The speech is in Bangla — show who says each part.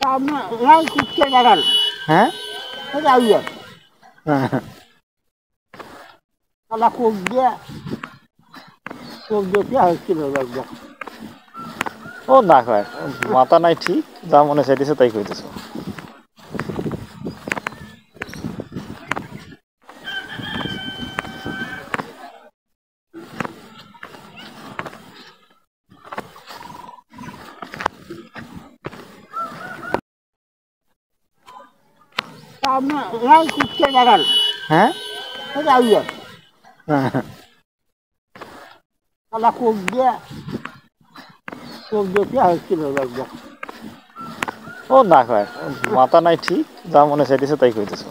Speaker 1: নাই কুটকে লাগাল
Speaker 2: হ্যাঁ
Speaker 1: আইয়া তালা কোক দিয়ে পেঁয়াজ কিলো লাগবে
Speaker 2: ও না কয় মাথা নাই ঠিক যা মনে চাইতেছে তাই কইতেছ
Speaker 1: নাই কুটকে লাগাল
Speaker 2: হ্যাঁ
Speaker 1: আইয়া তালা কোক দিয়ে পেঁয়াজ কিলো লাগবে
Speaker 2: ও না কয় মাথা নাই ঠিক যা মনে চাইতেছে তাই কইতেছ